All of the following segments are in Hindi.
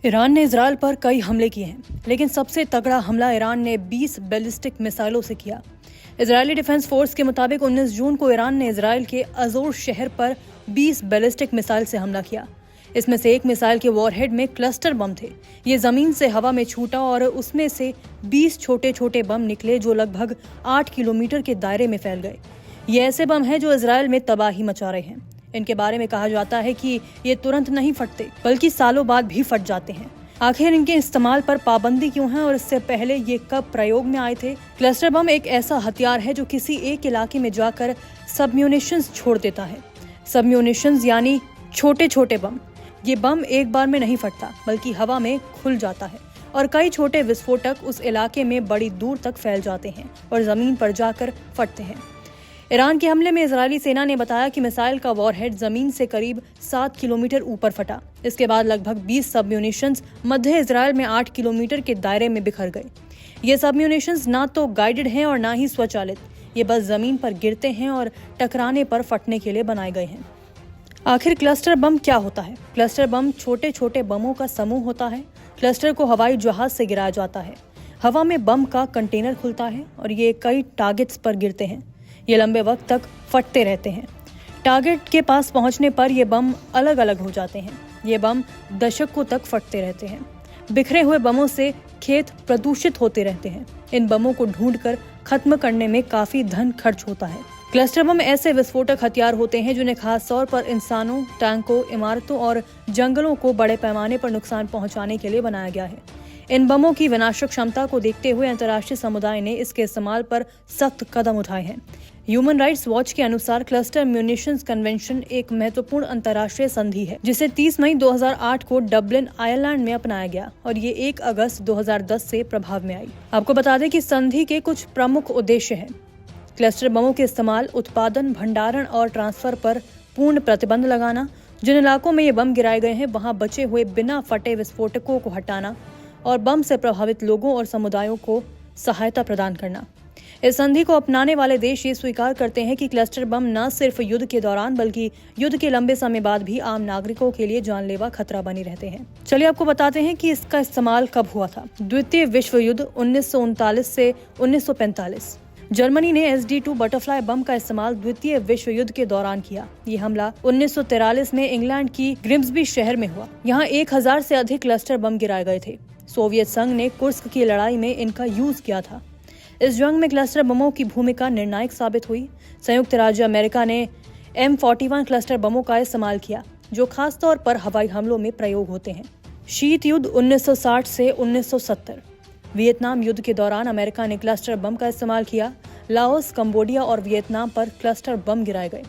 ईरान ने इजरायल पर कई हमले किए हैं, लेकिन सबसे तगड़ा हमला ईरान ने 20 बैलिस्टिक मिसाइलों से किया। इजरायली डिफेंस फोर्स के मुताबिक 19 जून को ईरान ने इजरायल के अजोर शहर पर 20 बैलिस्टिक मिसाइल से हमला किया। इसमें से एक मिसाइल के वॉरहेड में क्लस्टर बम थे। ये जमीन से हवा में छूटा और उसमें से 20 छोटे छोटे बम निकले जो लगभग 8 किलोमीटर के दायरे में फैल गए। ये ऐसे बम हैं जो इजरायल में तबाही मचा रहे हैं। इनके बारे में कहा जाता है कि ये तुरंत नहीं फटते, बल्कि सालों बाद भी फट जाते हैं। आखिर इनके इस्तेमाल पर पाबंदी क्यों है और इससे पहले ये कब प्रयोग में आए थे? क्लस्टर बम एक ऐसा हथियार है जो किसी एक इलाके में जाकर सबम्यूनिशंस छोड़ देता है। सबम्यूनिशंस यानी छोटे छोटे बम। ये बम एक बार में नहीं फटता, बल्कि हवा में खुल जाता है और कई छोटे विस्फोटक उस इलाके में बड़ी दूर तक फैल जाते हैं और जमीन पर जाकर फटते हैं। ईरान के हमले में इजरायली सेना ने बताया कि मिसाइल का वॉरहेड जमीन से करीब 7 किलोमीटर ऊपर फटा। इसके बाद लगभग 20 सबम्यूनिशंस मध्य इजरायल में 8 किलोमीटर के दायरे में बिखर गए। ये सबम्यूनिशंस ना तो गाइडेड हैं और ना ही स्वचालित। ये बस जमीन पर गिरते हैं और टकराने पर फटने के लिए बनाए गए हैं। आखिर क्लस्टर बम क्या होता है? क्लस्टर बम छोटे छोटे बमों का समूह होता है। क्लस्टर को हवाई जहाज से गिराया जाता है। हवा में बम का कंटेनर खुलता है और ये कई टारगेट्स पर गिरते हैं। ये लंबे वक्त तक फटते रहते हैं। टारगेट के पास पहुंचने पर ये बम अलग अलग हो जाते हैं। ये बम दशकों तक फटते रहते हैं। बिखरे हुए बमों से खेत प्रदूषित होते रहते हैं। इन बमों को ढूंढकर खत्म करने में काफी धन खर्च होता है। क्लस्टर बम ऐसे विस्फोटक हथियार होते हैं जिन्हें खास तौर पर इंसानों, टैंकों, इमारतों और जंगलों को बड़े पैमाने पर नुकसान पहुंचाने के लिए बनाया गया है। इन बमों की विनाशक क्षमता को देखते हुए अंतर्राष्ट्रीय समुदाय ने इसके इस्तेमाल पर सख्त कदम उठाए हैं। ह्यूमन राइट्स वॉच के अनुसार क्लस्टर म्यूनिशंस कन्वेंशन एक महत्वपूर्ण अंतर्राष्ट्रीय संधि है, जिसे 30 मई 2008 को डबलिन, आयरलैंड में अपनाया गया और ये 1 अगस्त 2010 से प्रभाव में आई। आपको बता दें कि संधि के कुछ प्रमुख उद्देश्य हैं: क्लस्टर बमों के इस्तेमाल, उत्पादन, भंडारण और ट्रांसफर पर पूर्ण प्रतिबंध लगाना, जिन इलाकों में ये बम गिराए गए हैं वहां बचे हुए बिना फटे विस्फोटकों को हटाना और बम से प्रभावित लोगों और समुदायों को सहायता प्रदान करना। इस संधि को अपनाने वाले देश ये स्वीकार करते हैं कि क्लस्टर बम न सिर्फ युद्ध के दौरान बल्कि युद्ध के लंबे समय बाद भी आम नागरिकों के लिए जानलेवा खतरा बने रहते हैं। चलिए आपको बताते हैं कि इसका इस्तेमाल कब हुआ था। द्वितीय विश्व युद्ध 1939 से 1945। जर्मनी ने SD-2 बटरफ्लाई बम का इस्तेमाल द्वितीय विश्व युद्ध के दौरान किया। ये हमला 1943 में इंग्लैंड की ग्रिम्सबी शहर में हुआ। यहाँ 1000 से अधिक क्लस्टर बम गिराए गए थे। सोवियत संघ ने कुर्स्क की लड़ाई में इनका यूज किया था। इस जंग में क्लस्टर बमों की भूमिका निर्णायक साबित हुई। संयुक्त राज्य अमेरिका ने M41 क्लस्टर बमों का इस्तेमाल किया, जो खास तौर पर हवाई हमलों में प्रयोग होते हैं। शीत युद्ध 1960 से 1970। वियतनाम युद्ध के दौरान अमेरिका ने क्लस्टर बम का इस्तेमाल किया। लाओस, कंबोडिया और वियतनाम पर क्लस्टर बम गिराए गए।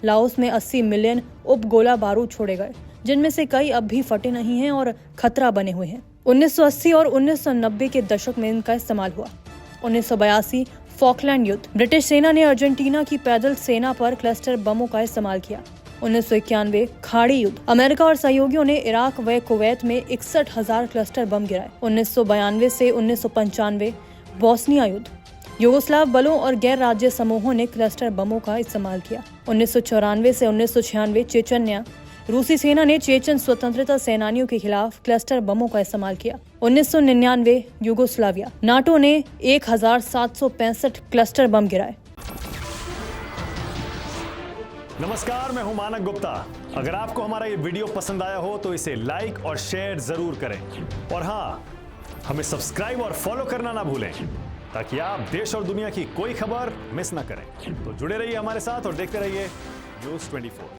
लाओस में 80 मिलियन उपगोला बारूद छोड़े गए, जिनमें से कई अब भी फटे नहीं हैं और खतरा बने हुए हैं। 1980 और 1990 के दशक में इनका इस्तेमाल हुआ। 1982 फॉकलैंड युद्ध। ब्रिटिश सेना ने अर्जेंटीना की पैदल सेना पर क्लस्टर बमों का इस्तेमाल किया। 1991 खाड़ी युद्ध। अमेरिका और सहयोगियों ने इराक व कुवैत में 61,000 क्लस्टर बम गिराए। 1992 से 1995 बोस्निया युद्ध। युगोस्लाव बलों और गैर राज्य समूहों ने क्लस्टर बमों का इस्तेमाल किया। 1994 से 1996 चेचन्या। रूसी सेना ने चेचन स्वतंत्रता सेनानियों के खिलाफ क्लस्टर बमों का इस्तेमाल किया। 1999 युगोस्लाविया। नाटो ने 1765 क्लस्टर बम गिराए। नमस्कार, मैं हूं मानक गुप्ता। अगर आपको हमारा ये वीडियो पसंद आया हो तो इसे लाइक और शेयर जरूर करें और हाँ, हमें सब्सक्राइब और फॉलो करना ना भूलें ताकि आप देश और दुनिया की कोई खबर मिस ना करें। तो जुड़े रहिए हमारे साथ और देखते रहिए न्यूज़ 24।